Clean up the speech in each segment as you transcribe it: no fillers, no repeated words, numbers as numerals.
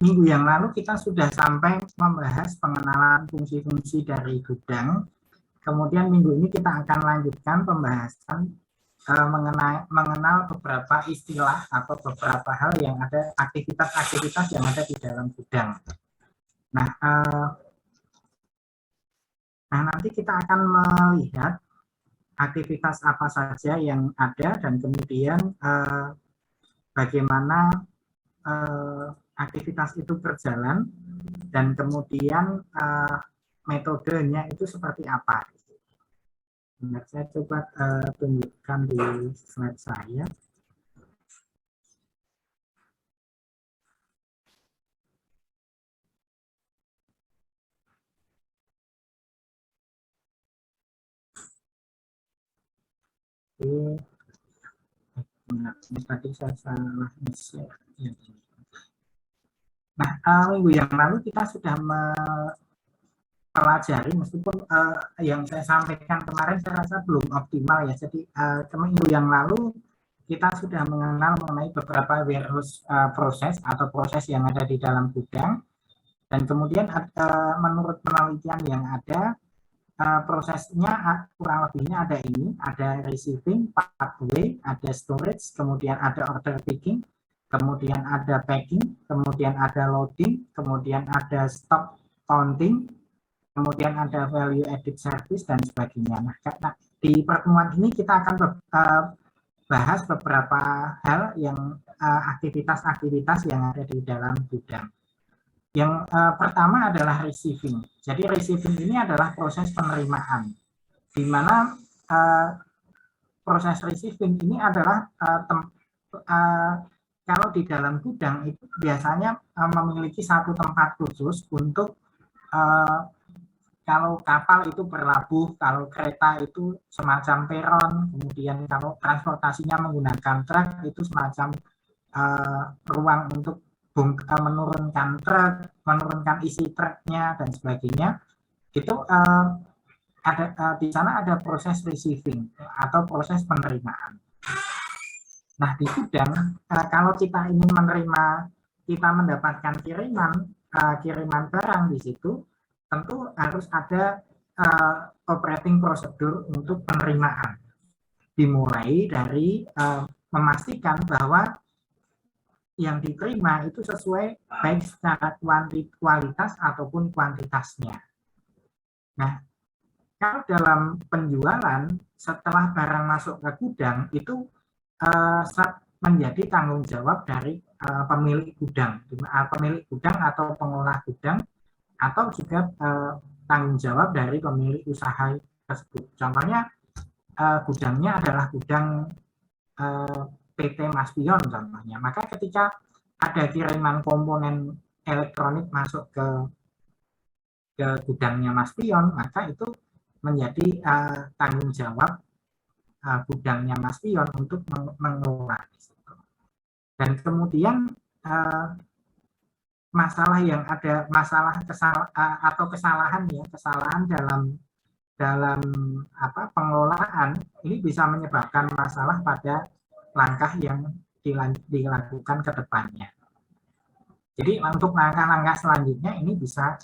minggu yang lalu kita sudah sampai membahas pengenalan fungsi-fungsi dari gudang. Kemudian minggu ini kita akan lanjutkan pembahasan mengenal beberapa istilah atau beberapa hal yang ada, aktivitas-aktivitas yang ada di dalam gudang. Nah, nanti kita akan melihat aktivitas apa saja yang ada dan kemudian bagaimana aktivitas itu berjalan dan kemudian metodenya itu seperti apa. Nah, saya coba tunjukkan di slide saya. Tadi saya salah share. Nah, minggu yang lalu kita sudah mempelajari, meskipun yang saya sampaikan kemarin saya rasa belum optimal ya. Jadi minggu yang lalu kita sudah mengenal mengenai beberapa warehouse proses atau proses yang ada di dalam gudang, dan kemudian menurut penelitian yang ada, prosesnya kurang lebihnya ada ini, ada receiving, pathway, ada storage, kemudian ada order picking, kemudian ada packing, kemudian ada loading, kemudian ada stock counting, kemudian ada value added service, dan sebagainya. Nah, di pertemuan ini kita akan bahas beberapa hal yang aktivitas-aktivitas yang ada di dalam gudang. Yang pertama adalah receiving. Jadi receiving ini adalah proses penerimaan, di mana proses receiving ini adalah kalau di dalam gudang itu biasanya memiliki satu tempat khusus untuk kalau kapal itu berlabuh, kalau kereta itu semacam peron, kemudian kalau transportasinya menggunakan truk itu semacam ruang untuk menurunkan truk, menurunkan isi truknya dan sebagainya. Itu ada di sana ada proses receiving atau proses penerimaan. Nah, di gudang kalau kita ingin menerima, kita mendapatkan kiriman barang di situ, tentu harus ada operating prosedur untuk penerimaan. Dimulai dari memastikan bahwa yang diterima itu sesuai baik secara kualitas ataupun kuantitasnya. Nah, kalau dalam penjualan setelah barang masuk ke gudang itu menjadi tanggung jawab dari pemilik gudang atau pengelola gudang, atau juga tanggung jawab dari pemilik usaha tersebut. Contohnya gudangnya adalah gudang PT Maspion contohnya, maka ketika ada kiriman komponen elektronik masuk ke gudangnya Maspion, maka itu menjadi tanggung jawab gudangnya Maspion untuk mengelola. Dan kemudian masalah yang ada, kesalahan dalam pengelolaan ini bisa menyebabkan masalah pada langkah yang dilakukan ke depannya. Jadi untuk langkah-langkah selanjutnya ini bisa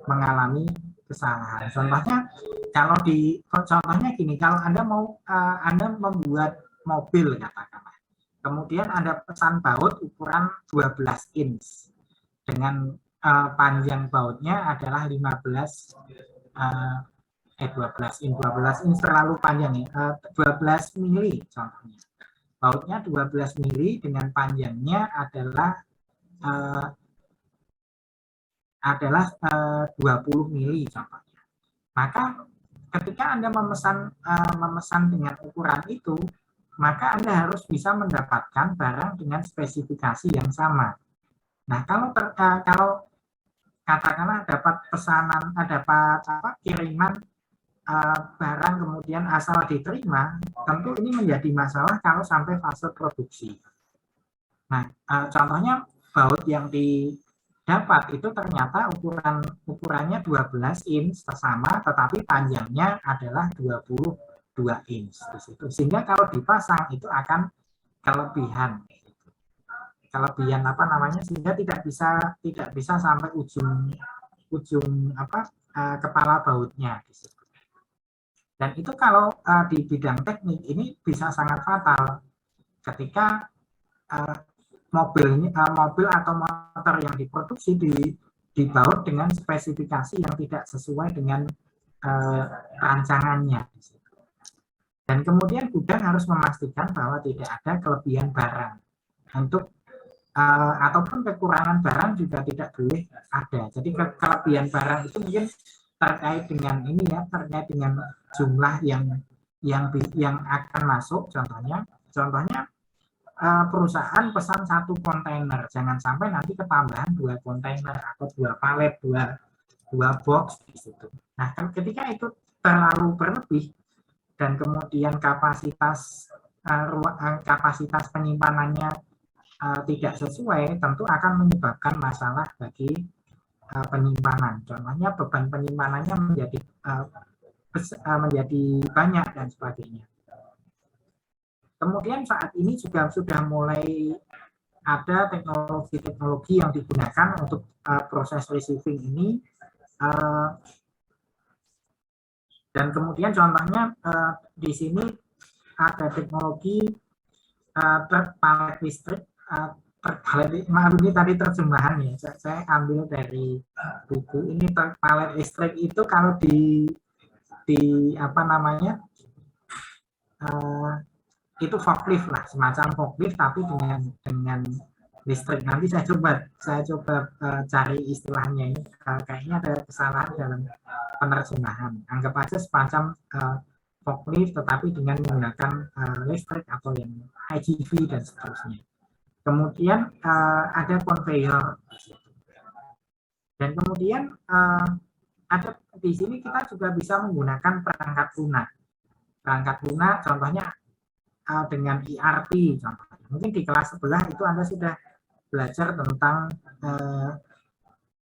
mengalami kesalahan. Contohnya gini, kalau Anda membuat mobil katakanlah, kemudian Anda pesan baut ukuran 12 inch dengan panjang bautnya adalah 12 inch terlalu panjang ya, 12 mili contohnya. Bautnya 12 mili dengan panjangnya adalah 20 mili contohnya. Maka ketika Anda memesan dengan ukuran itu, maka Anda harus bisa mendapatkan barang dengan spesifikasi yang sama. Nah, kalau katakanlah dapat kiriman barang kemudian asal diterima, tentu ini menjadi masalah kalau sampai fase produksi. Nah, contohnya baut yang didapat itu ternyata ukurannya 12 inch sama, tetapi panjangnya adalah 22 inch di situ. Sehingga kalau dipasang itu akan kelebihan. kelebihan apa namanya, sehingga tidak bisa sampai ujung kepala bautnya di situ. Dan itu kalau di bidang teknik ini bisa sangat fatal ketika mobil atau motor yang diproduksi dibaut dengan spesifikasi yang tidak sesuai dengan rancangannya. Dan kemudian gudang harus memastikan bahwa tidak ada kelebihan barang untuk ataupun kekurangan barang juga tidak boleh ada. Jadi kelebihan barang itu mungkin terkait dengan ini ya, terkait dengan jumlah yang akan masuk. Contohnya perusahaan pesan 1 kontainer, jangan sampai nanti ketambahan 2 kontainer atau 2 palet, 2 box di situ. Nah, ketika itu terlalu berlebih dan kemudian kapasitas penyimpanannya tidak sesuai, tentu akan menyebabkan masalah bagi penyimpanan. Contohnya beban penyimpanannya menjadi banyak dan sebagainya. Kemudian saat ini juga sudah mulai ada teknologi yang digunakan untuk proses receiving ini, dan kemudian contohnya di sini ada teknologi palet listrik. Maaf, ini tadi terjemahan ya, saya ambil dari buku ini. Palet listrik itu kalau di apa namanya, itu forklift lah, semacam forklift tapi dengan listrik. Nanti saya coba cari istilahnya ini. Kayaknya ada kesalahan dalam penerjemahan. Anggap aja semacam forklift tetapi dengan menggunakan listrik atau yang IGV dan seterusnya. Kemudian ada conveyor, dan kemudian ada di sini kita juga bisa menggunakan perangkat lunak. Perangkat lunak contohnya dengan ERP contohnya. Mungkin di kelas sebelah itu Anda sudah belajar tentang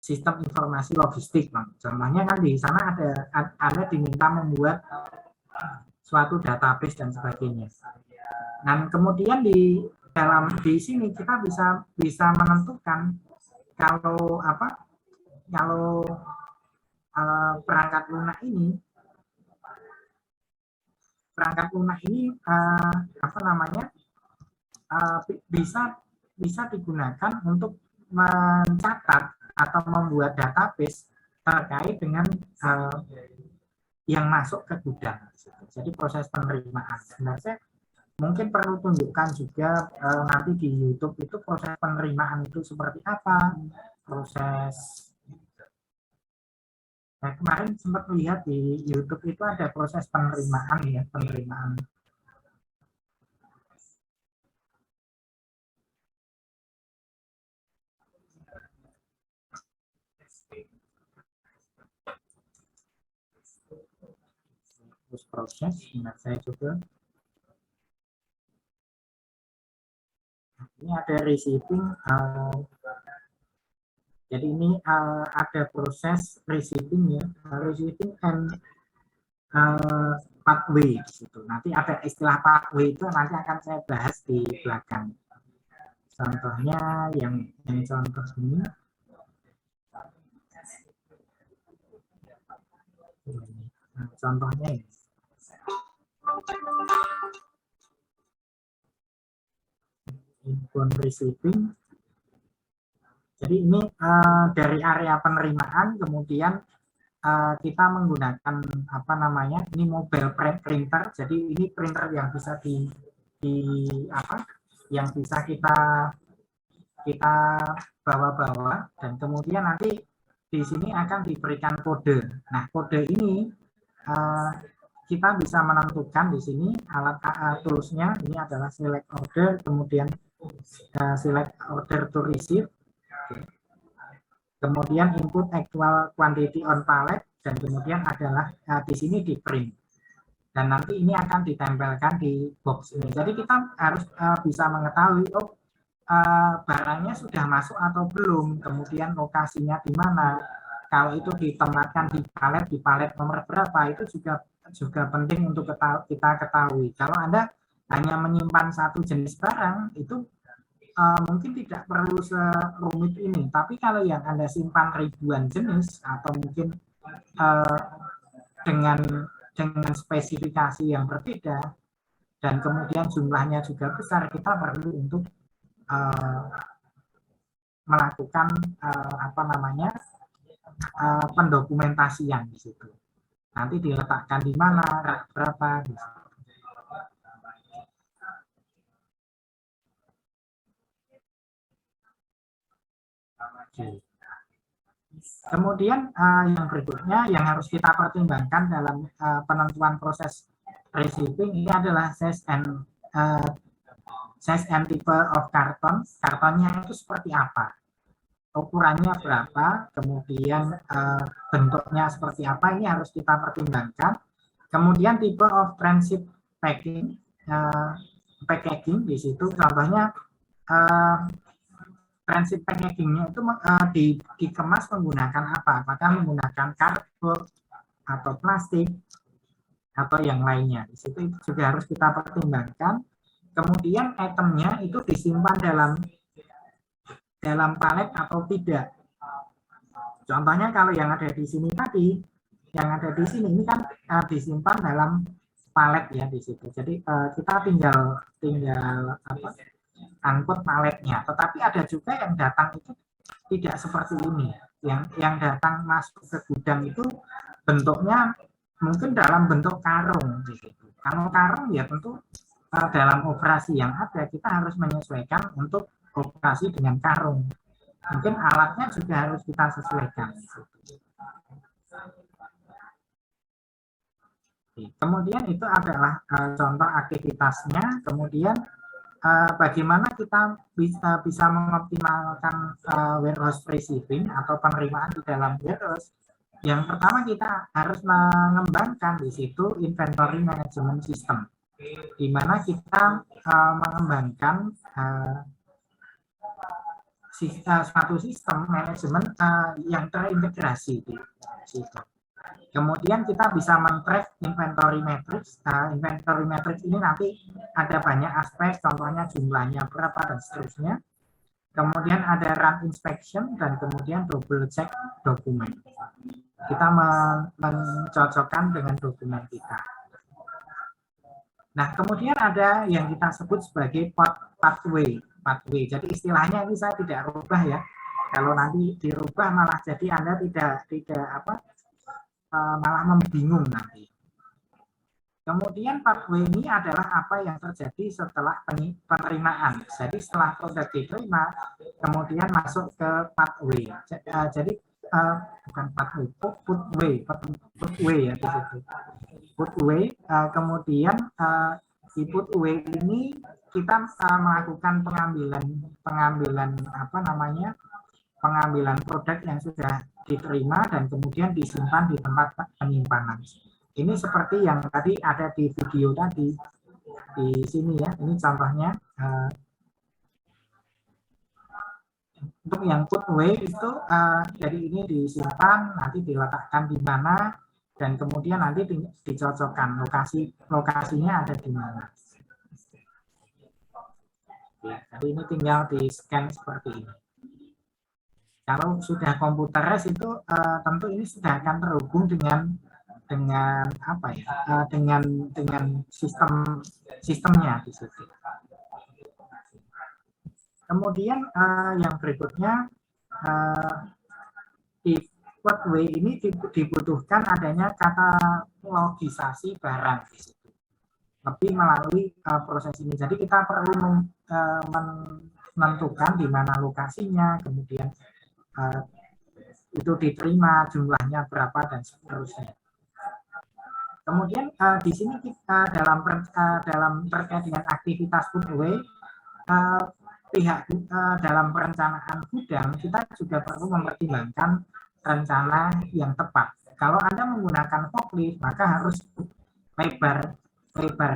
sistem informasi logistik. Contohnya kan di sana Anda diminta membuat suatu database dan sebagainya. Dan kemudian di sini kita bisa menentukan kalau perangkat lunak ini bisa digunakan untuk mencatat atau membuat database terkait dengan yang masuk ke gudang. Jadi proses penerimaan. Sebenarnya mungkin perlu tunjukkan juga nanti di YouTube itu proses penerimaan itu seperti apa, proses. Nah, kemarin sempat lihat di YouTube itu ada proses penerimaan ya, penerimaan. Terus proses, nah saya coba. Ini ada receiving. Jadi ini ada proses receiving ya, receiving and pathway gitu. Nanti ada istilah pathway itu nanti akan saya bahas di belakang. Contohnya yang contoh ini. Nah, contohnya ini. Inbound receiving. Jadi ini dari area penerimaan, kemudian kita menggunakan apa namanya, ini mobile printer. Jadi ini printer yang bisa yang bisa kita bawa-bawa, dan kemudian nanti di sini akan diberikan kode. Nah, kode ini kita bisa menentukan di sini alat toolsnya ini adalah select order, kemudian select order to receive. Kemudian input actual quantity on pallet, dan kemudian adalah di sini di print, dan nanti ini akan ditempelkan di box ini. Jadi kita harus bisa mengetahui barangnya sudah masuk atau belum, kemudian lokasinya di mana. Kalau itu ditempatkan di palet nomor berapa, itu juga penting untuk kita ketahui. Kalau Anda hanya menyimpan satu jenis barang, itu mungkin tidak perlu serumit ini, tapi kalau yang Anda simpan ribuan jenis atau mungkin dengan spesifikasi yang berbeda dan kemudian jumlahnya juga besar, kita perlu untuk melakukan pendokumentasian di situ. Nanti diletakkan di mana, rak berapa, di situ. Kemudian yang berikutnya yang harus kita pertimbangkan dalam penentuan proses receiving ini adalah size and type of karton. Kartonnya itu seperti apa, ukurannya berapa, kemudian bentuknya seperti apa, ini harus kita pertimbangkan. Kemudian tipe of transit packaging di situ contohnya transit packagingnya itu dikemas menggunakan apa? Apakah menggunakan cardboard atau plastik atau yang lainnya? Di situ juga harus kita pertimbangkan. Kemudian itemnya itu disimpan dalam palet atau tidak. Contohnya kalau yang ada di sini tadi, yang ada di sini ini kan disimpan dalam palet ya di situ. Jadi kita tinggal angkut paletnya. Tetapi ada juga yang datang itu tidak seperti ini. Yang datang masuk ke gudang itu bentuknya mungkin dalam bentuk karung. Gitu. Kalau karung ya tentu dalam operasi yang ada kita harus menyesuaikan untuk operasi dengan karung. Mungkin alatnya juga harus kita sesuaikan. Kemudian itu adalah contoh aktivitasnya. Kemudian bagaimana kita bisa mengoptimalkan warehouse receiving atau penerimaan di dalam warehouse. Yang pertama kita harus mengembangkan di situ inventory management system, di mana kita mengembangkan suatu sistem manajemen yang terintegrasi di situ. Kemudian kita bisa men-track inventory matrix. Inventory matrix ini nanti ada banyak aspek, contohnya jumlahnya berapa dan seterusnya. Kemudian ada run inspection dan kemudian double check dokumen. Kita mencocokkan dengan dokumen kita. Nah, kemudian ada yang kita sebut sebagai pathway. Jadi istilahnya ini saya tidak rubah ya. Kalau nanti dirubah malah jadi Anda tidak malah membingung nanti. Kemudian pathway ini adalah apa yang terjadi setelah penerimaan. Jadi setelah produk diterima, kemudian masuk ke pathway. Jadi bukan pathway, footway ya di situ. Footway. Kemudian di footway ini kita melakukan pengambilan produk yang sudah diterima dan kemudian disimpan di tempat penyimpanan. Ini seperti yang tadi ada di video tadi di sini ya. Ini contohnya untuk yang footway itu jadi ini disimpan, nanti diletakkan di mana dan kemudian nanti dicocokkan lokasinya ada di mana. Jadi ini tinggal di scan seperti ini. Kalau sudah komputeris itu tentu ini sudah akan terhubung dengan sistemnya di situ. Kemudian yang berikutnya di footway ini dibutuhkan adanya katalogisasi barang di situ. Lebih melalui proses ini. Jadi kita perlu menentukan di mana lokasinya, kemudian itu diterima, jumlahnya berapa dan seterusnya. Kemudian di sini kita dalam terkait dengan aktivitas footway, pihak dalam perencanaan gudang kita juga perlu mempertimbangkan rencana yang tepat. Kalau Anda menggunakan forklift, maka harus lebar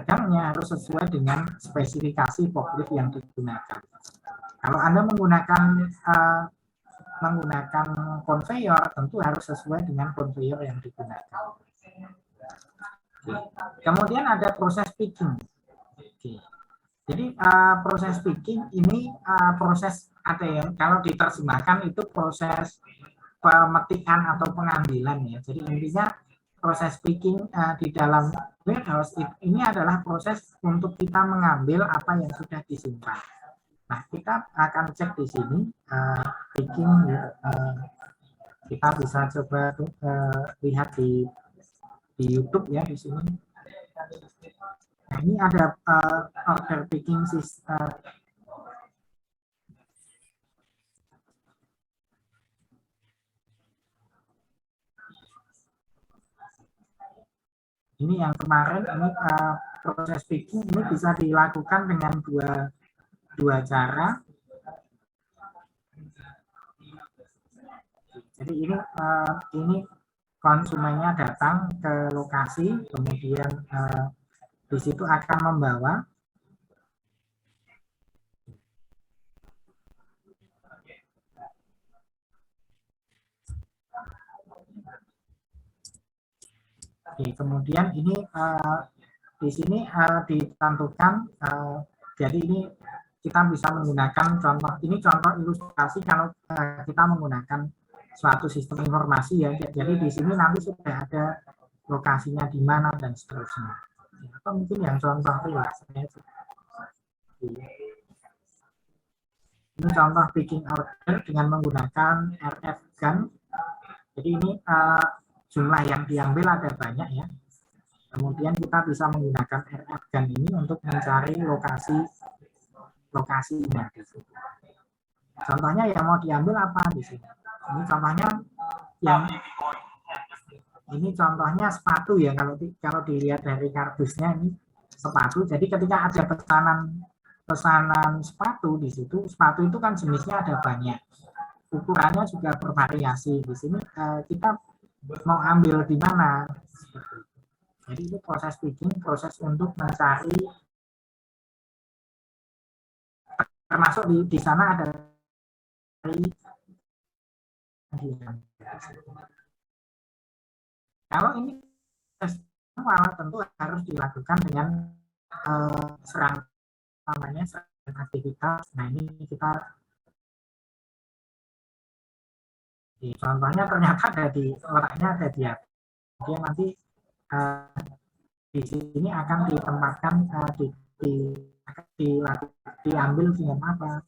gangnya harus sesuai dengan spesifikasi forklift yang digunakan. Kalau Anda menggunakan konveyor, tentu harus sesuai dengan konveyor yang digunakan. Kemudian ada proses picking. Jadi proses picking ini proses kalau diterjemahkan itu proses pemetikan atau pengambilan ya. Jadi intinya proses picking di dalam warehouse ini adalah proses untuk kita mengambil apa yang sudah disimpan. Nah, kita akan cek di sini picking. Kita bisa coba lihat di YouTube ya di sini. Nah, ini ada order picking system. Ini yang kemarin ini proses picking ini bisa dilakukan dengan dua cara. Jadi ini konsumennya datang ke lokasi, kemudian di situ akan membawa kemudian ini di sini ditentukan jadi ini kita bisa menggunakan contoh ilustrasi kalau kita menggunakan suatu sistem informasi ya. Jadi di sini nanti sudah ada lokasinya di mana dan seterusnya. Atau mungkin yang contoh ini contoh picking order dengan menggunakan RF gun. Jadi ini jumlah yang diambil ada banyak ya. Kemudian kita bisa menggunakan RF gun ini untuk mencari lokasinya di situ. Contohnya yang mau diambil apa di sini? Ini contohnya ini contohnya sepatu ya, kalau dilihat dari kardusnya ini sepatu. Jadi ketika ada pesanan sepatu di situ, sepatu itu kan jenisnya ada banyak, ukurannya juga bervariasi. Di sini kita mau ambil di mana? Jadi itu proses picking, proses untuk mencari, termasuk di sana ada kalau ini malah tentu harus dilakukan dengan serangkaian aktivitas. Nah ini kita contohnya ternyata letaknya ada di atas. Kemudian nanti di sini akan ditempatkan diambil dengan apa?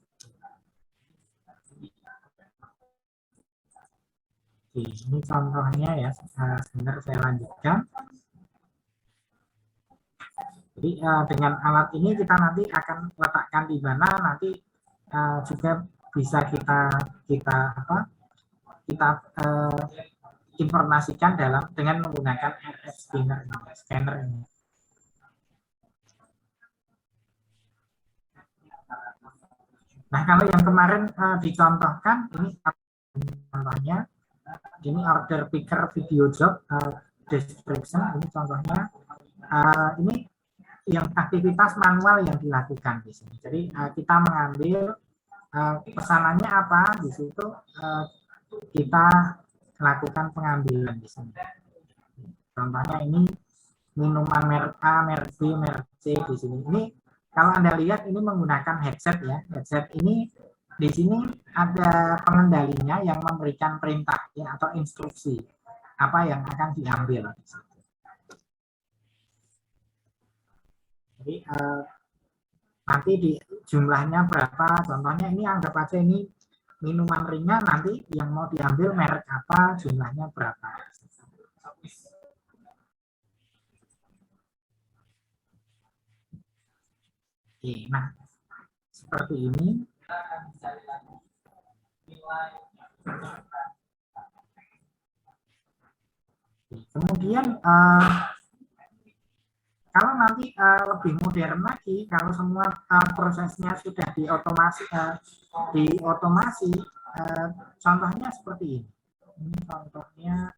Ini contohnya ya, sebentar saya lanjutkan. Jadi dengan alat ini kita nanti akan letakkan di mana, nanti juga bisa kita informasikan dengan menggunakan RF scanner ini. Nah kalau yang kemarin dicontohkan ini contohnya. Ini order picker video job description, ini contohnya ini yang aktivitas manual yang dilakukan di sini. Jadi kita mengambil pesanannya apa di situ, kita lakukan pengambilan di sini. Contohnya ini minuman merek A, merek B, merek C di sini. Ini kalau Anda lihat ini menggunakan headset ya. Headset ini di sini ada pengendalinya yang memberikan perintah ya, atau instruksi apa yang akan diambil. Jadi nanti di jumlahnya berapa, contohnya ini anggap aja ini minuman ringan, nanti yang mau diambil merek apa, jumlahnya berapa. Oke, nah seperti ini. Kemudian kalau nanti lebih modern lagi, kalau semua prosesnya sudah diotomasi, contohnya seperti ini. Ini contohnya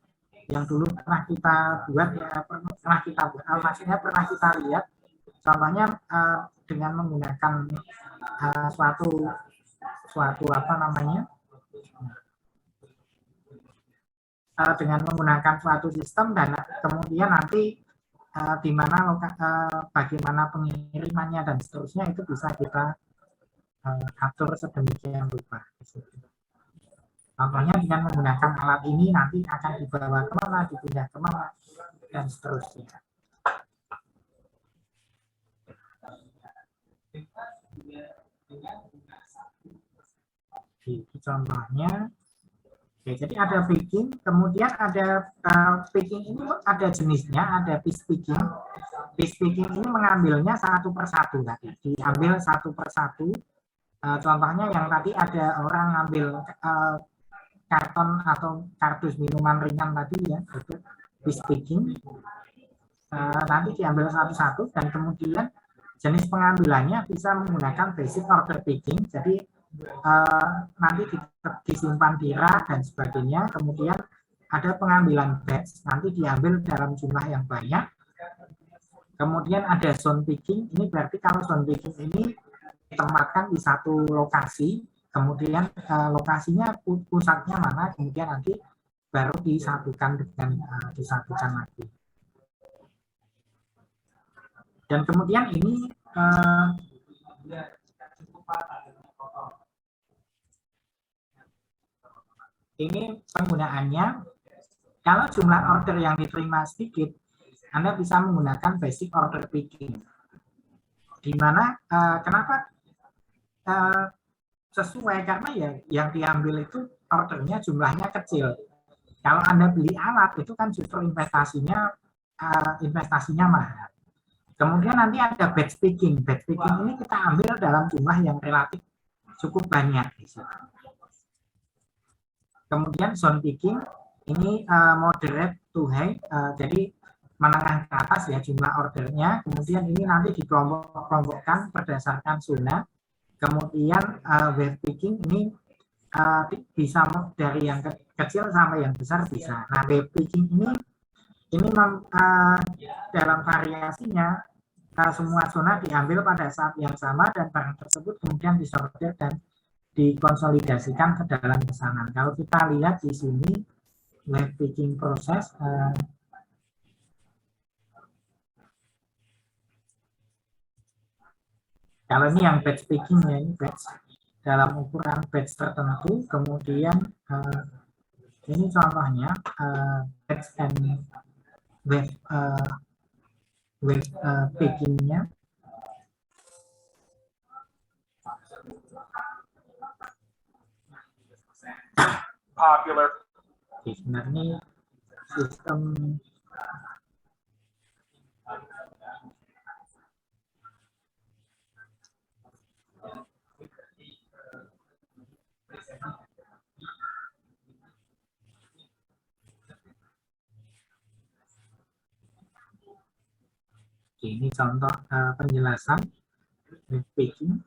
yang dulu pernah kita buat ya, maksudnya pernah kita lihat. Contohnya dengan menggunakan suatu apa namanya, dengan menggunakan suatu sistem dan kemudian nanti di mana bagaimana pengirimannya dan seterusnya itu bisa kita atur sedemikian rupa. Contohnya dengan menggunakan alat ini nanti akan dibawa kemana, dipindah kemana, dan seterusnya. Ini contohnya. Oke, jadi ada picking, kemudian ada picking ini ada jenisnya, ada piece picking. Piece picking ini mengambilnya satu persatu tadi, diambil satu persatu. Contohnya yang tadi ada orang ngambil karton atau kardus minuman ringan tadi ya, itu piece picking. Nanti diambil satu-satu dan kemudian jenis pengambilannya bisa menggunakan basic order picking. Jadi nanti disimpan di rak dan sebagainya, kemudian ada pengambilan batch, nanti diambil dalam jumlah yang banyak. Kemudian ada zone picking, ini berarti kalau zone picking ini ditempatkan di satu lokasi, kemudian lokasinya pusatnya mana, kemudian nanti baru disatukan lagi. Dan kemudian ini penggunaannya, kalau jumlah order yang diterima sedikit, Anda bisa menggunakan basic order picking. Di mana kenapa sesuai, karena ya yang diambil itu ordernya jumlahnya kecil. Kalau Anda beli alat itu kan justru investasinya mahal. Kemudian nanti ada batch picking. Batch picking ini kita ambil dalam jumlah yang relatif cukup banyak. Kemudian zone picking ini moderate to high, jadi menengah ke atas ya jumlah ordernya. Kemudian ini nanti dikelompokkan berdasarkan zona. Kemudian wave picking ini bisa dari yang kecil sampai yang besar bisa. Nah, wave picking ini dalam variasinya semua zona diambil pada saat yang sama dan barang tersebut kemudian disortir dan dikonsolidasikan ke dalam pesanan. Kalau kita lihat di sini wave picking proses, kalau ini yang batch picking ya, ini batch dalam ukuran batch tertentu. Kemudian ini contohnya batch and wave pickingnya. Popular. Sebenarnya sistem ini contoh penjelasan wave picking.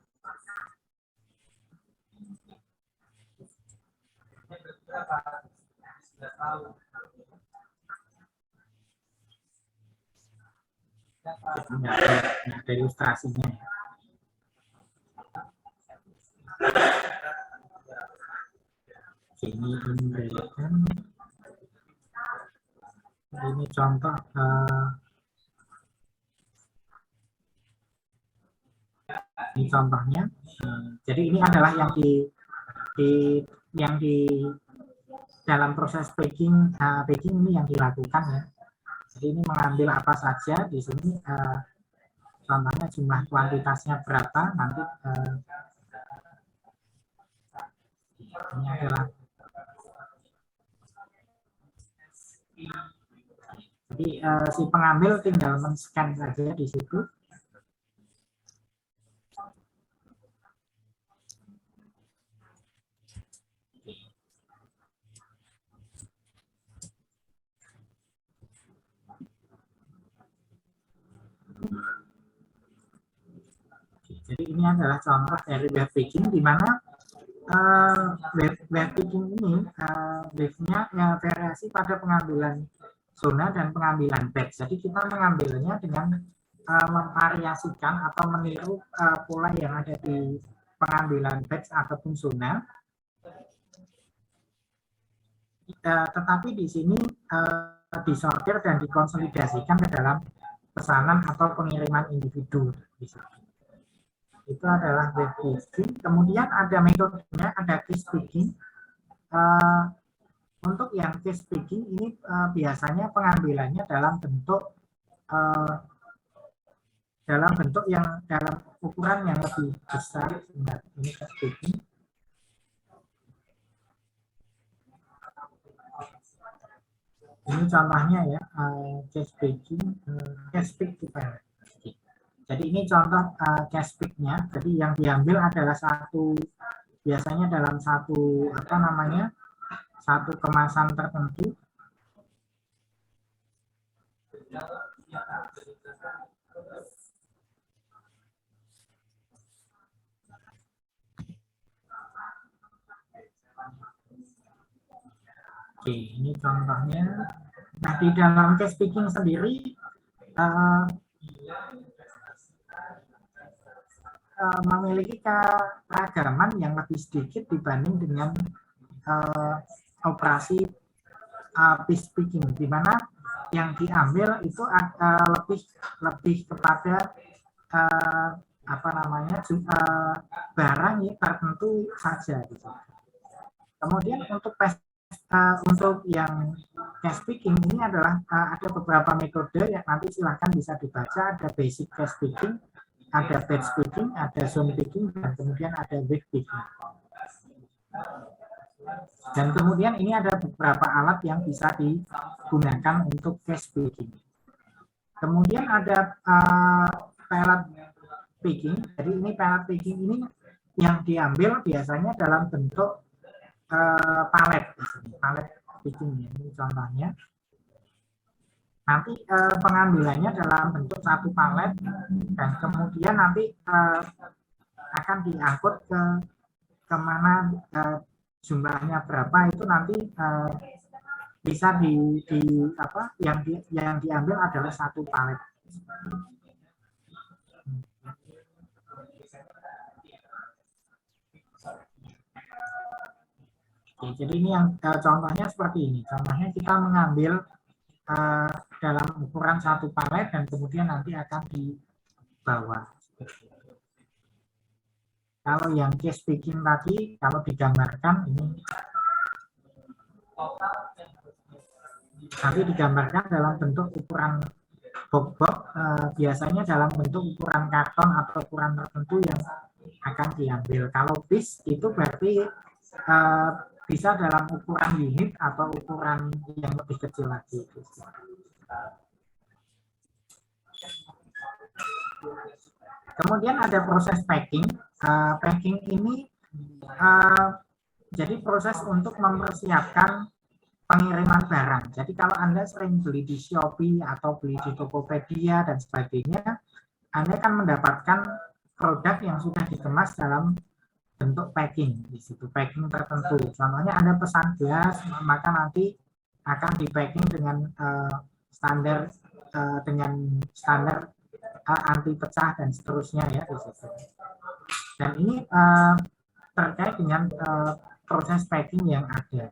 Ada ilustrasinya. Ini memberikan ini contoh ini contohnya. Jadi ini adalah yang di dalam proses packing ini yang dilakukan ya. Jadi ini mengambil apa saja di sini, contohnya jumlah kuantitasnya berapa, nanti ini adalah, jadi si pengambil tinggal men-scan saja di situ. Jadi ini adalah contoh dari wave picking, di mana wave picking ini wave-nya variasi pada pengambilan zona dan pengambilan batch. Jadi kita mengambilnya dengan memvariasikan atau meniru pola yang ada di pengambilan batch ataupun zona. Tetapi di sini disortir dan dikonsolidasikan ke dalam pesanan atau pengiriman individu. Itu adalah web picking. Kemudian ada metodenya, ada case picking. Untuk yang case picking ini biasanya pengambilannya dalam bentuk yang dalam ukuran yang lebih besar. Ini case picking. Ini contohnya ya, case picking, case pick file. Jadi ini contoh case pick-nya. Jadi yang diambil adalah biasanya dalam satu kemasan tertentu. Oke, ini contohnya. Nah, di dalam case picking sendiri memiliki keragaman yang lebih sedikit dibanding dengan operasi piece picking, di mana yang diambil itu lebih kepada barang tertentu saja. Gitu. Kemudian untuk yang case picking ini adalah ada beberapa metode yang nanti silahkan bisa dibaca. Ada basic case picking, ada batch picking, ada zone picking, dan kemudian ada week picking. Dan kemudian ini ada beberapa alat yang bisa digunakan untuk case picking. Kemudian ada pallet picking. Jadi ini pallet picking ini yang diambil biasanya dalam bentuk palet picking. Ini contohnya. Nanti pengambilannya dalam bentuk satu palet dan kemudian nanti akan diangkut ke kemana jumlahnya berapa itu nanti bisa yang diambil adalah satu palet. Oke, jadi ini yang contohnya seperti ini. Contohnya kita mengambil dalam ukuran satu palet dan kemudian nanti akan dibawa. Kalau yang case picking tadi, kalau digambarkan ini nanti digambarkan dalam bentuk ukuran box, biasanya dalam bentuk ukuran karton atau ukuran tertentu yang akan diambil. Kalau piece itu berarti bisa dalam ukuran unit atau ukuran yang lebih kecil lagi. Kemudian ada proses packing. Packing ini jadi proses untuk mempersiapkan pengiriman barang. Jadi kalau Anda sering beli di Shopee atau beli di Tokopedia dan sebagainya, Anda akan mendapatkan produk yang sudah dikemas dalam bentuk packing. Di situ packing tertentu. Contohnya Anda pesan gelas, maka nanti akan di packing dengan standar anti pecah dan seterusnya ya di situ. Dan ini terkait dengan proses packing yang ada.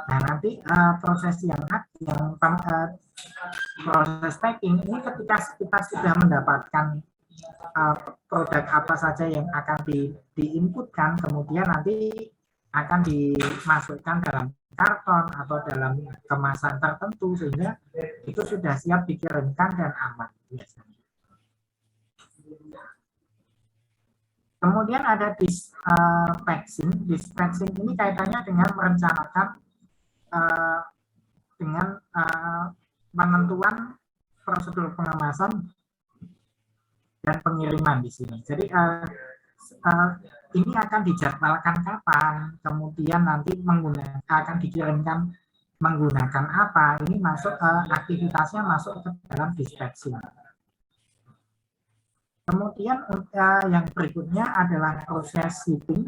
Nah nanti proses packing ini ketika kita sudah mendapatkan produk apa saja yang akan diinputkan, kemudian nanti akan dimasukkan dalam karton atau dalam kemasan tertentu sehingga itu sudah siap dikirimkan dan aman biasanya. Kemudian ada dispatching. Dispatching ini kaitannya dengan merencanakan dengan penentuan prosedur pengemasan dan pengiriman di sini. Jadi ini akan dijadwalkan kapan, kemudian nanti akan dikirimkan menggunakan apa. Ini masuk aktivitasnya masuk ke dalam dispatching. Kemudian yang berikutnya adalah proses shipping.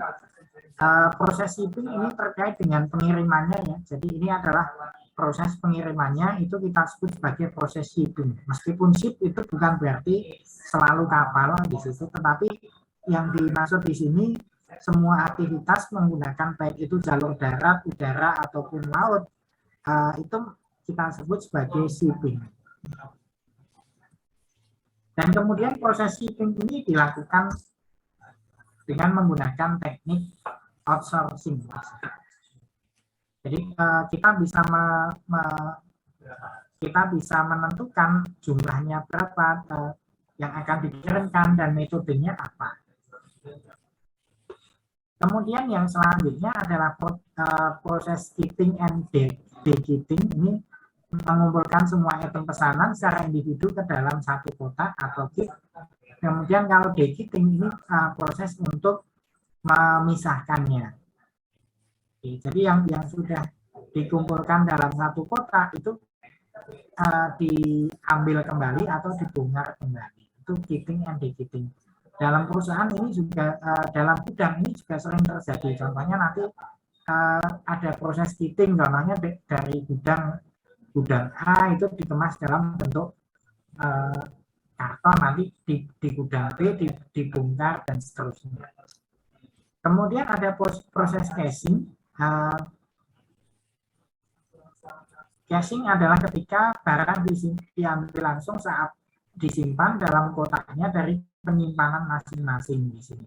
Proses shipping ini terkait dengan pengirimannya ya. Jadi ini adalah proses pengirimannya itu kita sebut sebagai proses shipping. Meskipun ship itu bukan berarti selalu kapal di situ, tetapi yang dimaksud di sini semua aktivitas menggunakan baik itu jalur darat, udara ataupun laut itu kita sebut sebagai shipping. Dan kemudian proses shipping ini dilakukan dengan menggunakan teknik outsourcing. Jadi kita bisa menentukan jumlahnya berapa yang akan dikirimkan dan metodenya apa. Kemudian yang selanjutnya adalah proses kitting and dekitting. Ini mengumpulkan semua item pesanan secara individu ke dalam satu kotak atau kit. Kemudian kalau dekitting ini proses untuk memisahkannya. Jadi yang sudah dikumpulkan dalam satu kotak itu diambil kembali atau dibongkar kembali. Itu kitting and dekitting. Dalam perusahaan ini juga, dalam gudang ini juga sering terjadi. Contohnya nanti ada proses kitting, contohnya dari gudang A itu dikemas dalam bentuk karton, nanti di gudang B dibongkar dan seterusnya. Kemudian ada proses casing. Caching adalah ketika barang diambil langsung saat disimpan dalam kotaknya dari penyimpanan masing-masing di sini.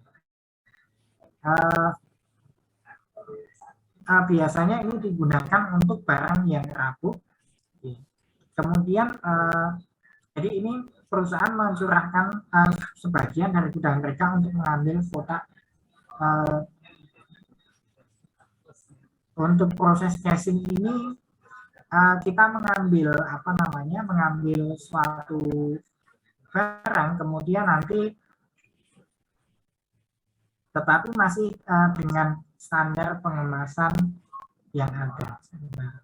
Biasanya ini digunakan untuk barang yang rapuh. Kemudian, jadi ini perusahaan mencurahkan sebagian dari gudang mereka untuk mengambil kotak. Untuk proses casing ini kita mengambil mengambil suatu barang, kemudian nanti tetapi masih dengan standar pengemasan yang ada. Nah,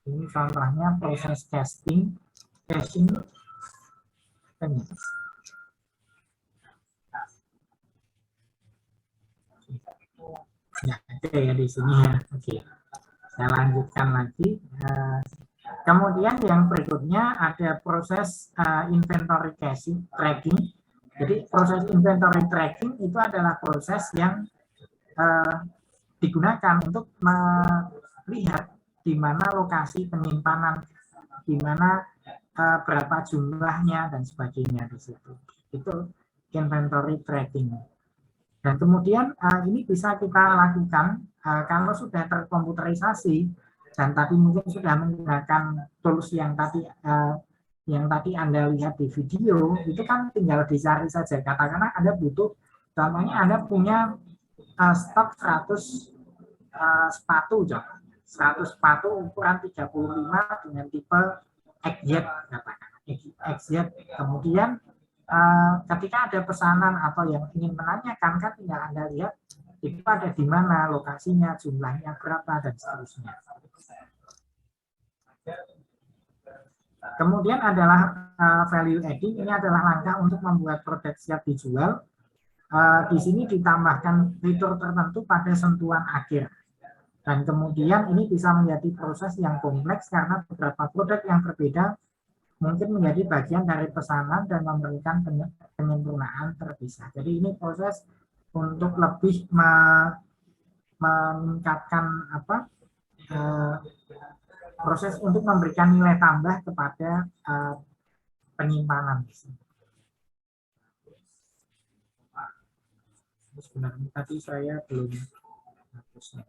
ini contohnya proses casing. Ya, oke ya di sini ya. Oke. Saya lanjutkan lagi. Kemudian yang berikutnya ada proses inventory tracking. Jadi proses inventory tracking itu adalah proses yang digunakan untuk melihat di mana lokasi penyimpanan, di mana berapa jumlahnya dan sebagainya di situ. Itu inventory tracking. Dan kemudian ini bisa kita lakukan kalau sudah terkomputerisasi dan tadi mungkin sudah menggunakan tools yang tadi Anda lihat di video, itu kan tinggal dicari saja. Katakanlah Anda butuh, contohnya Anda punya stok 100 sepatu, 100 sepatu ukuran 35 dengan tipe XZ, XZ. Kemudian ketika ada pesanan atau yang ingin menanyakan, kan tinggal Anda lihat itu ada di mana, lokasinya, jumlahnya berapa, dan seterusnya. Kemudian adalah value adding. Ini adalah langkah untuk membuat produk siap dijual. Di sini ditambahkan fitur tertentu pada sentuhan akhir. Dan kemudian ini bisa menjadi proses yang kompleks karena beberapa produk yang berbeda mungkin menjadi bagian dari pesanan dan memerlukan penyempurnaan terpisah. Jadi ini proses untuk lebih meningkatkan proses untuk memberikan nilai tambah kepada penyimpanan. Sebenarnya tadi saya belum hapusnya.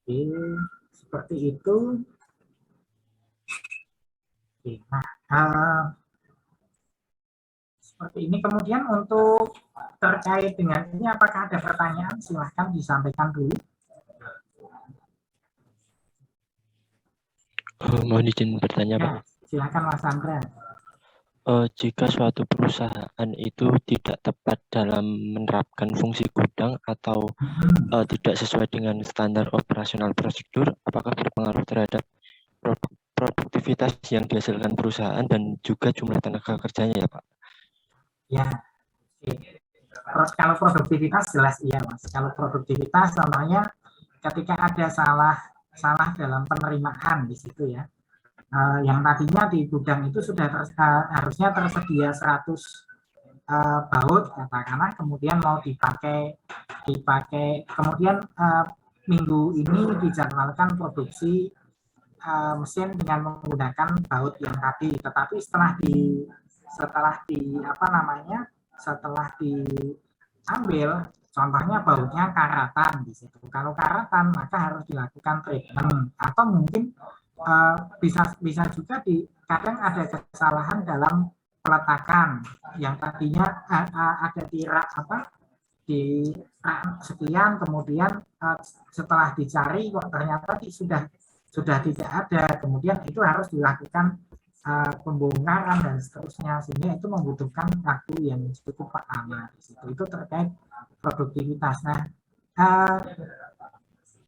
Oke, seperti itu. Oke, nah, seperti ini. Kemudian untuk terkait dengan ini, apakah ada pertanyaan? Silahkan disampaikan dulu. Mohon izin bertanya, Pak. Silakan Mas Andra. Jika suatu perusahaan itu tidak tepat dalam menerapkan fungsi gudang atau tidak sesuai dengan standar operasional prosedur, apakah berpengaruh terhadap produktivitas yang dihasilkan perusahaan dan juga jumlah tenaga kerjanya ya, Pak? Ya, kalau produktivitas jelas iya, Mas. Kalau produktivitas contohnya ketika ada salah dalam penerimaan di situ ya. Yang tadinya di gudang itu sudah harusnya tersedia 100 baut katakanlah, kemudian mau dipakai kemudian minggu ini dijadwalkan produksi mesin dengan menggunakan baut yang tadi, tetapi setelah diambil, contohnya bautnya karatan di situ. Kalau karatan maka harus dilakukan treatment, atau mungkin bisa juga kadang ada kesalahan dalam peletakan yang tadinya ada di sekian, kemudian setelah dicari kok ternyata sudah tidak ada, kemudian itu harus dilakukan pembongkaran dan seterusnya, sehingga itu membutuhkan waktu yang cukup lama di situ. Itu terkait produktivitas. Nah,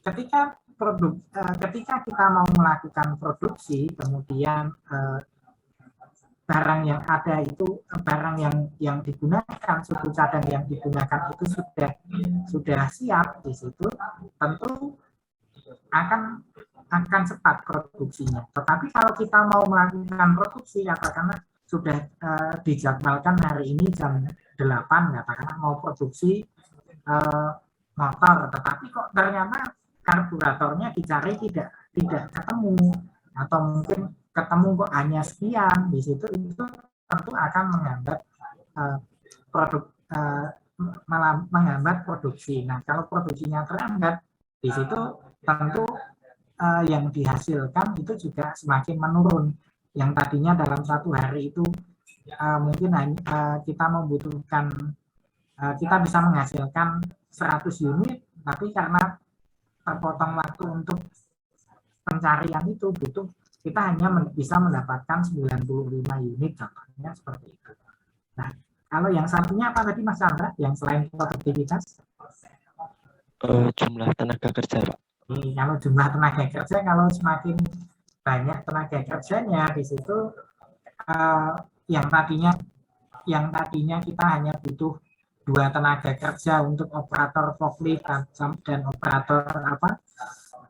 ketika kita mau melakukan produksi, kemudian barang yang ada itu, barang yang digunakan, suku cadang yang digunakan itu sudah siap di situ, tentu akan cepat produksinya. Tetapi kalau kita mau melakukan produksi, katakanlah sudah dijadwalkan hari ini jam 8, katakanlah mau produksi motor, tetapi kok ternyata karburatornya dicari tidak ketemu, atau mungkin ketemu kok hanya sekian, di situ itu tentu akan menghambat produksi. Nah, kalau produksinya terhambat, di situ tentu yang dihasilkan itu juga semakin menurun. Yang tadinya dalam satu hari itu mungkin kita membutuhkan, kita bisa menghasilkan 100 unit, tapi karena terpotong waktu untuk pencarian itu kita hanya bisa mendapatkan 95 unit, contohnya seperti itu. Nah, kalau yang satunya apa tadi Mas Chandra, yang selain produktivitas? Jumlah tenaga kerja, Pak. Kalau jumlah tenaga kerja, kalau semakin banyak tenaga kerjanya di situ, yang tadinya kita hanya butuh 2 tenaga kerja untuk operator forklift dan operator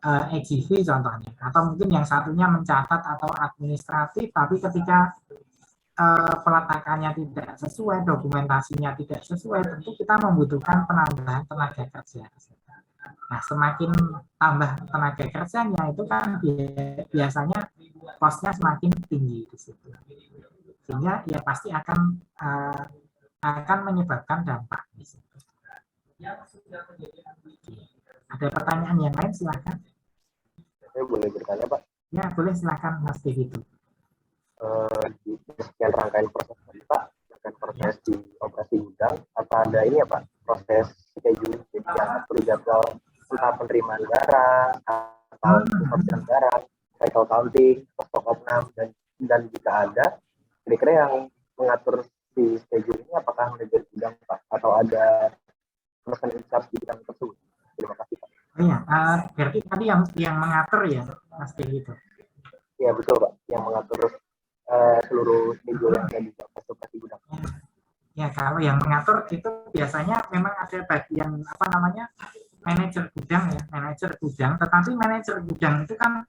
AGV contohnya, atau mungkin yang satunya mencatat atau administratif, tapi ketika peletakannya tidak sesuai, dokumentasinya tidak sesuai, tentu kita membutuhkan penambahan tenaga kerja. Nah, semakin tambah tenaga kerjanya itu kan biasanya kosnya semakin tinggi di situ, sehingga ya pasti akan menyebabkan dampak di situ. Ada pertanyaan yang lain, silakan. Saya boleh bertanya, Pak? Ya, boleh, silakan Mas Devi. Di sekian rangkaian proses tadi, Pak, proses di operasi gudang, apa ada ini ya Pak, proses schedule yang atur jadwal entah penerimaan barang atau pembagian barang, cycle counting, stok opnam, dan jika ada, kira-kira yang mengatur si schedule ini apakah manajer gudang Pak, atau ada person in charge di bidang tersebut? Terima kasih Pak. Iya, berarti tadi yang mengatur ya Mas Devi itu? Iya betul Pak, yang mengatur seluruh schedule yang ada di operasi gudang. Ya, kalau yang mengatur itu biasanya memang ada bagian manajer gudang ya, manajer gudang. Tetapi manajer gudang itu kan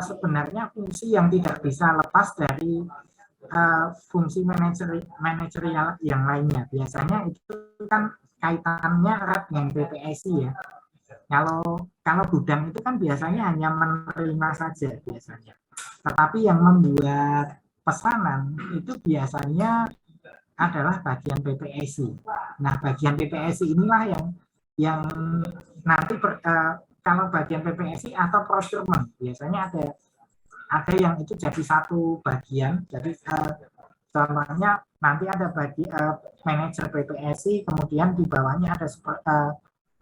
sebenarnya fungsi yang tidak bisa lepas dari fungsi manajerial yang lainnya. Biasanya itu kan kaitannya erat dengan BPSI ya. Kalau gudang itu kan biasanya hanya menerima saja biasanya. Tetapi yang membuat pesanan itu biasanya adalah bagian BPSI. Nah, bagian BPSI inilah yang nanti kalau bagian BPSI atau procurement biasanya ada yang itu jadi satu bagian. Jadi contohnya nanti ada manajer BPSI, kemudian di bawahnya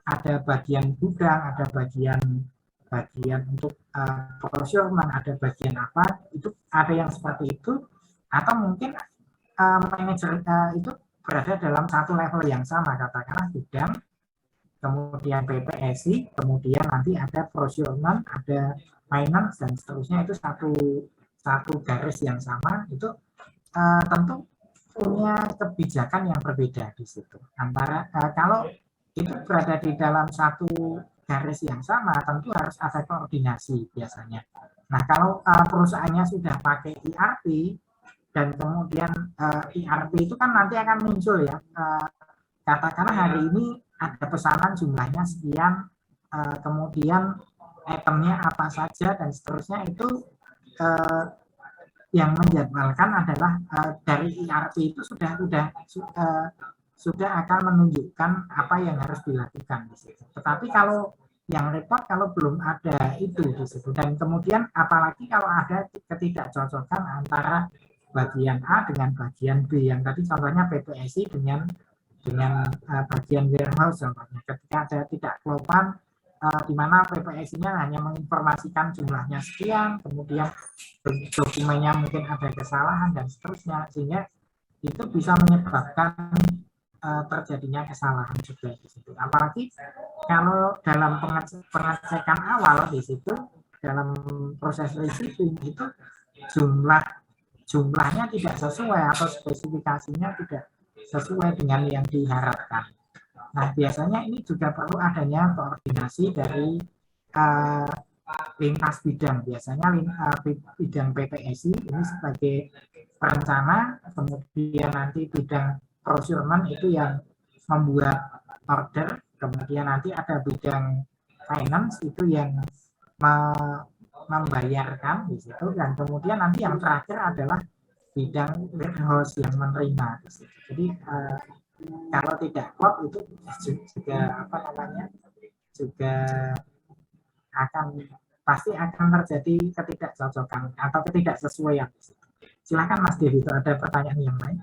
ada bagian gudang, ada bagian untuk procurement, ada bagian apa, itu ada yang seperti itu, atau mungkin manajer itu berada dalam satu level yang sama, katakanlah gudang, kemudian BPSI, kemudian nanti ada procurement, ada finance, dan seterusnya, itu satu garis yang sama, itu tentu punya kebijakan yang berbeda di situ. Antara kalau itu berada di dalam satu garis yang sama, tentu harus ada koordinasi biasanya. Nah, kalau perusahaannya sudah pakai ERP, dan kemudian ERP itu kan nanti akan muncul ya, katakanlah hari ini ada pesanan jumlahnya sekian, kemudian itemnya apa saja dan seterusnya, itu yang menjadwalkan adalah dari ERP itu sudah akan menunjukkan apa yang harus dilakukan di situ. Tetapi kalau yang repot kalau belum ada itu di situ, dan kemudian apalagi kalau ada ketidakcocokan antara bagian A dengan bagian B, yang tadi contohnya PPSI dengan bagian warehouse contohnya, ketika ada tidak kelopan di mana PPSI-nya hanya menginformasikan jumlahnya sekian, kemudian dokumennya mungkin ada kesalahan dan seterusnya, sehingga itu bisa menyebabkan terjadinya kesalahan juga di situ. Apalagi kalau dalam pengecekan awal di situ, dalam proses receiving itu jumlahnya tidak sesuai atau spesifikasinya tidak sesuai dengan yang diharapkan. Nah, biasanya ini juga perlu adanya koordinasi dari lintas bidang. Biasanya bidang PPSI ini sebagai perencana, kemudian nanti bidang procurement itu yang membuat order, kemudian nanti ada bidang finance itu yang membayarkan di situ, dan kemudian nanti yang terakhir adalah bidang warehouse yang menerima di situ. Jadi kalau tidak klop itu juga juga pasti akan terjadi ketidakcocokan atau ketidaksesuaian. Silakan Mas Devi, itu ada pertanyaan yang lain.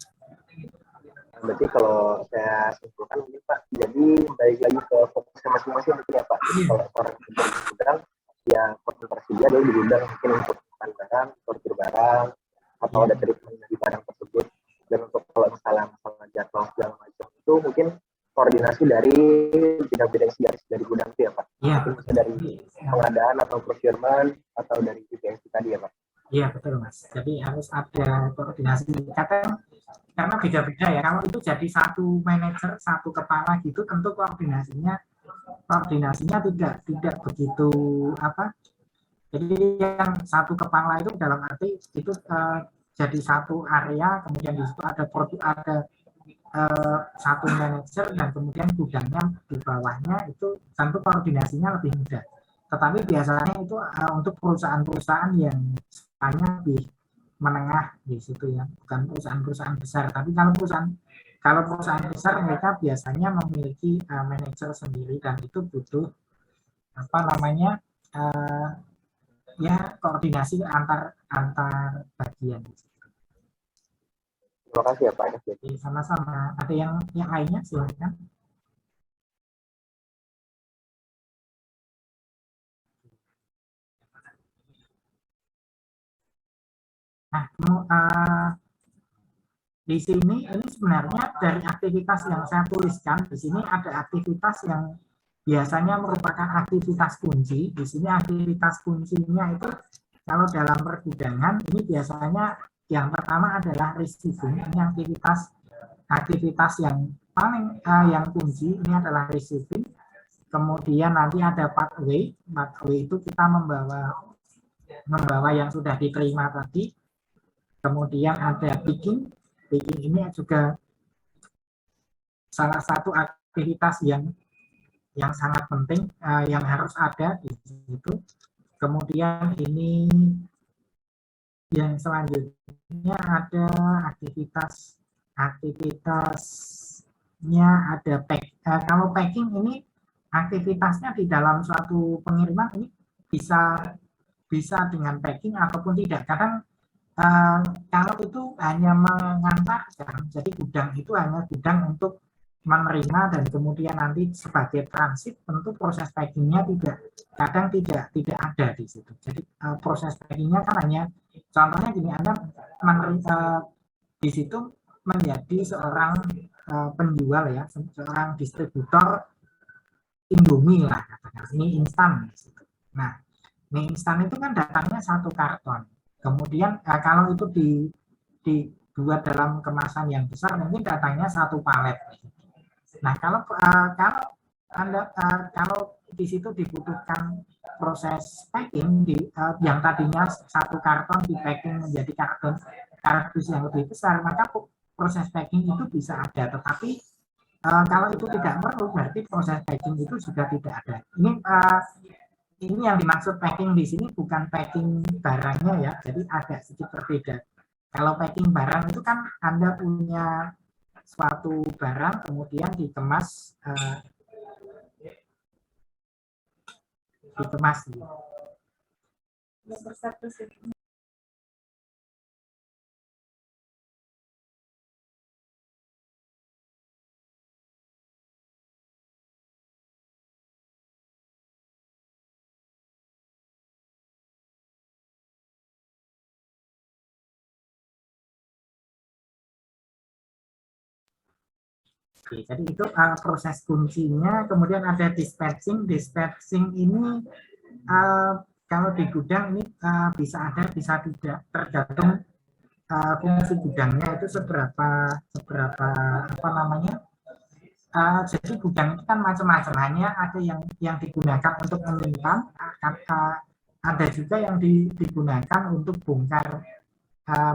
Berarti kalau saya simpulkan ini Pak, jadi balik lagi ke fokusnya masing-masing mungkin ya Pak. Jadi kalau orang di gudang, ya konsentrasi dia adalah di gudang, mungkin untuk barang, sortir barang, atau ada treatment di barang tersebut. Dan untuk kalau misalnya masalah jadwal segala macam itu mungkin koordinasi dari bidang-bidang dari gudang itu ya Pak. Iya. Mungkin bisa dari pengadaan atau procurement atau dari PPSI tadi ya Pak. Iya betul Mas. Jadi harus ada koordinasi. Karena beda-beda ya. Kalau itu jadi satu manajer, satu kepala gitu, tentu koordinasinya tidak begitu apa. Jadi yang satu kepala itu dalam arti itu jadi satu area, kemudian di situ ada satu manajer dan kemudian gudangnya di bawahnya, itu tentu koordinasinya lebih mudah. Tetapi biasanya itu untuk perusahaan-perusahaan yang hanya lebih menengah di situ ya, bukan perusahaan-perusahaan besar. Tapi kalau perusahaan besar mereka biasanya memiliki manajer sendiri, dan itu butuh ya koordinasi antar bagian. Terima kasih ya Pak. Jadi sama-sama. Ada yang lainnya silakan. Nah, di sini ini sebenarnya dari aktivitas yang saya tuliskan, di sini ada aktivitas yang biasanya merupakan aktivitas kunci. Di sini aktivitas kuncinya itu kalau dalam pergudangan ini biasanya yang pertama adalah receiving. Ini aktivitas yang paling yang kunci ini adalah receiving. Kemudian nanti ada pathway. Pathway itu kita membawa yang sudah diterima tadi. Kemudian ada picking. Picking ini juga salah satu aktivitas yang sangat penting yang harus ada di situ. Kemudian ini yang selanjutnya ada aktivitasnya ada pack. Kalau packing ini aktivitasnya di dalam suatu pengiriman ini bisa dengan packing ataupun tidak. Kadang kalau itu hanya mengantarkan, jadi gudang itu hanya gudang untuk menerima dan kemudian nanti sebagai transit, tentu proses packingnya kadang tidak ada di situ. Jadi proses packingnya kan hanya contohnya gini, Anda di situ menjadi seorang penjual ya, seorang distributor Indomie lah katakan, mie instan. Nah, mie instan itu kan datangnya satu karton. Kemudian kalau itu dibuat dalam kemasan yang besar, mungkin datangnya satu palet. Nah, kalau di situ dibutuhkan proses packing yang tadinya satu karton di packing menjadi kardus yang lebih besar, maka proses packing itu bisa ada. Tetapi kalau itu tidak perlu, berarti proses packing itu sudah tidak ada. Ini yang dimaksud packing di sini bukan packing barangnya ya, jadi agak sedikit berbeda. Kalau packing barang itu kan Anda punya suatu barang kemudian dikemas gitu. Oke, jadi itu proses kuncinya. Kemudian ada dispatching. Dispatching ini kalau di gudang ini bisa ada, bisa tidak, tergantung fungsi gudangnya itu seberapa apa namanya. Jadi gudang itu kan macam-macam, hanya ada yang digunakan untuk menyimpan, ada juga yang digunakan untuk bongkar,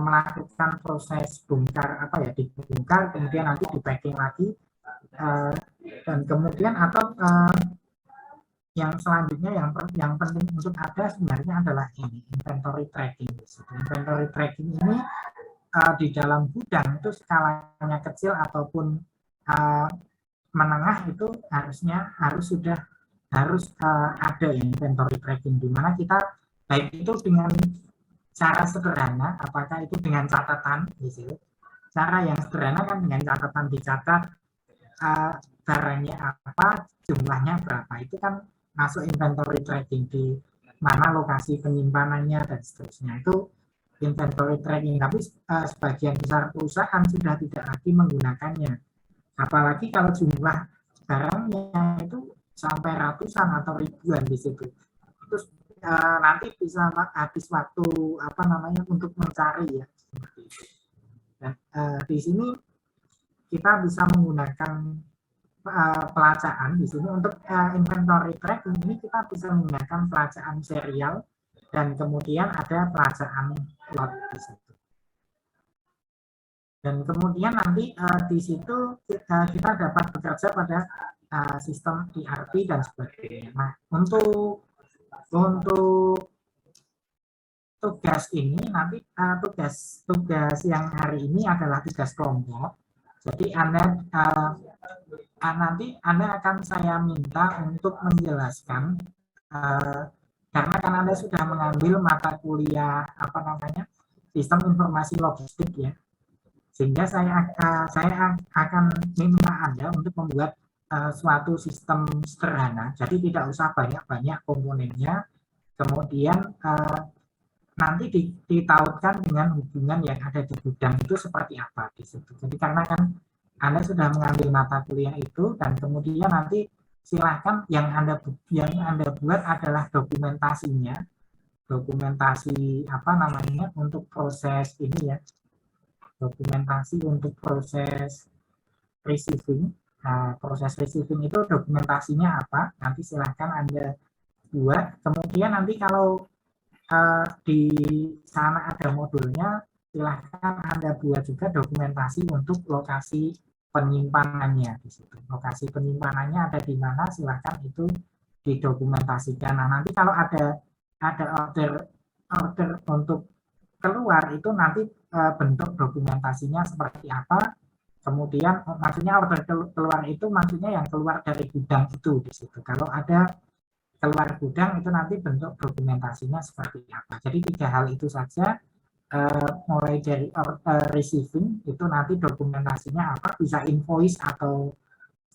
melakukan proses bongkar dibongkar kemudian nanti di packing lagi, dan kemudian atau yang selanjutnya yang penting untuk ada sebenarnya adalah ini inventory tracking. Inventory tracking ini di dalam gudang itu skalanya kecil ataupun menengah itu harus ada inventory tracking, di mana kita baik itu dengan cara sederhana, apakah itu dengan catatan gitu. Cara yang sederhana kan dengan catatan dicatat barangnya apa, jumlahnya berapa, itu kan masuk inventory tracking, di mana lokasi penyimpanannya dan seterusnya, itu inventory tracking. Tapi sebagian besar perusahaan sudah tidak lagi menggunakannya, apalagi kalau jumlah barangnya itu sampai ratusan atau ribuan di situ. Itu nanti bisa habis waktu untuk mencari ya. Dan di sini kita bisa menggunakan pelacaan di sini untuk inventory tracking ini, kita bisa menggunakan pelacaan serial dan kemudian ada pelacaan lot di situ. Dan kemudian nanti di situ kita dapat bekerja pada sistem ERP dan sebagainya. Nah, untuk tugas ini nanti tugas yang hari ini adalah tugas kelompok. Jadi nanti Anda akan saya minta untuk menjelaskan, karena kan Anda sudah mengambil mata kuliah sistem informasi logistik ya, sehingga saya akan minta Anda untuk membuat suatu sistem sederhana, jadi tidak usah banyak-banyak komponennya, kemudian nanti ditautkan dengan hubungan yang ada di gudang itu seperti apa di situ. Jadi karena kan Anda sudah mengambil mata kuliah itu, dan kemudian nanti silahkan yang Anda buat adalah dokumentasinya, dokumentasi untuk proses ini ya, dokumentasi untuk proses receiving. Nah, proses receiving itu dokumentasinya apa, nanti silahkan Anda buat. Kemudian nanti kalau di sana ada modulnya, silahkan Anda buat juga dokumentasi untuk lokasi penyimpanannya di situ. Lokasi penyimpanannya ada di mana, silahkan itu didokumentasikan. Nah, nanti kalau ada order untuk keluar itu nanti bentuk dokumentasinya seperti apa. Kemudian maksudnya order keluar itu maksudnya yang keluar dari gudang itu di situ. Kalau ada keluar gudang itu nanti bentuk dokumentasinya seperti apa. Jadi 3 hal itu saja, mulai dari receiving itu nanti dokumentasinya apa, bisa invoice atau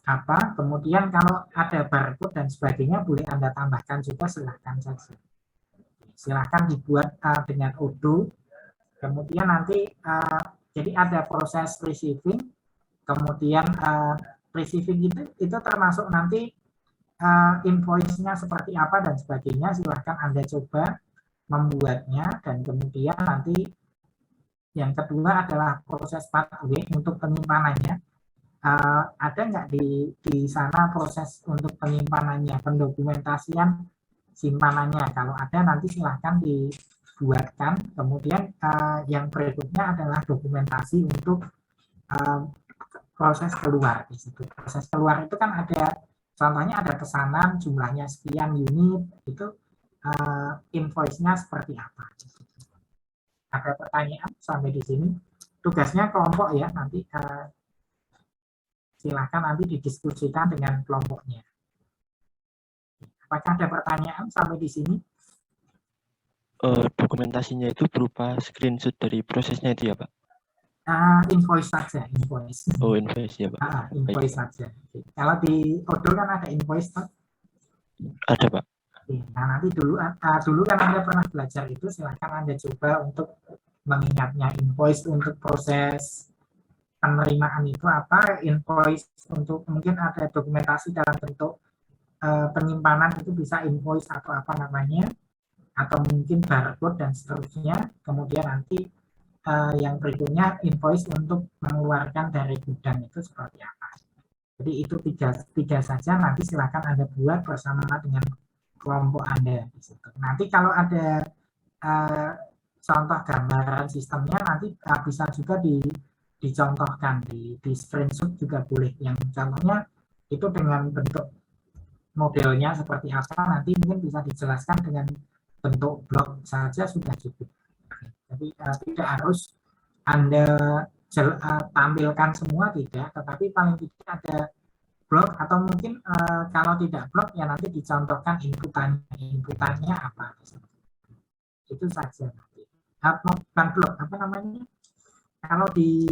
apa. Kemudian kalau ada barcode dan sebagainya boleh Anda tambahkan juga, silahkan saja. Silahkan dibuat dengan Odoo. Kemudian nanti jadi ada proses receiving, kemudian receiving itu termasuk nanti invoice-nya seperti apa dan sebagainya, silahkan Anda coba membuatnya. Dan kemudian nanti yang kedua adalah proses pathway untuk penyimpanannya. Ada nggak di sana proses untuk penyimpanannya, pendokumentasian simpanannya? Kalau ada nanti silahkan buatkan. Kemudian yang berikutnya adalah dokumentasi untuk proses keluar di situ. Proses keluar itu kan ada, contohnya ada pesanan jumlahnya sekian unit, itu invoice-nya seperti apa. Ada pertanyaan sampai di sini? Tugasnya kelompok ya, nanti silakan nanti didiskusikan dengan kelompoknya. Apakah ada pertanyaan sampai di sini? Dokumentasinya itu berupa screenshot dari prosesnya itu ya Pak? Invoice saja, invoice. Oh, invoice ya Pak. Invoice saja. Kalau di Odoo kan ada invoice Pak? Ada Pak. Nah nanti dulu kan Anda pernah belajar itu, silakan Anda coba untuk mengingatnya. Invoice untuk proses penerimaan itu apa, invoice untuk mungkin ada dokumentasi dalam bentuk penyimpanan itu bisa invoice atau apa namanya, atau mungkin barcode dan seterusnya. Kemudian nanti yang berikutnya invoice untuk mengeluarkan dari gudang itu seperti apa. Jadi itu tiga saja, nanti silakan Anda buat bersama dengan kelompok Anda di situ. Nanti kalau ada contoh gambaran sistemnya nanti bisa juga dicontohkan di screenshot juga boleh. Yang contohnya itu dengan bentuk modelnya seperti apa, nanti mungkin bisa dijelaskan dengan bentuk blok saja sudah cukup. Jadi tidak harus Anda tampilkan semua, tidak, tetapi paling tidak ada blok, atau mungkin kalau tidak blok ya nanti dicontohkan inputannya apa. Itu saja. Bukan blok, apa namanya? Kalau di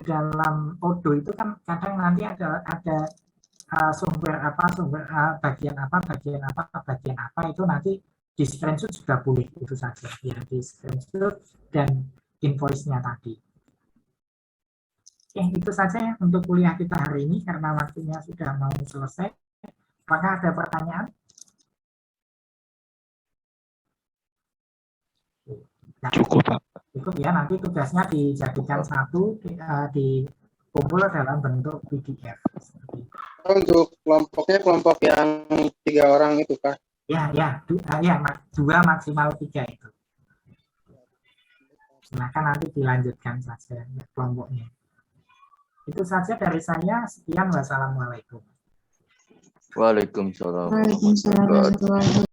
dalam Odoo itu kan kadang nanti ada sumber bagian apa itu nanti di screenshot juga boleh, itu saja ya, di screenshot dan invoice-nya tadi. Oke, itu saja ya untuk kuliah kita hari ini karena waktunya sudah mau selesai. Apakah ada pertanyaan? Cukup Pak. Cukup ya, nanti tugasnya dijadikan satu, dikumpul dalam bentuk PDF. Untuk kelompoknya kelompok yang 3 orang itu Pak? Ya, 2 maksimal 3 itu. Silakan nanti dilanjutkan saja kelompoknya. Itu saja dari saya. Sekian, wassalamualaikum. Waalaikumsalam. Waalaikumsalam warahmatullahi wabarakatuh.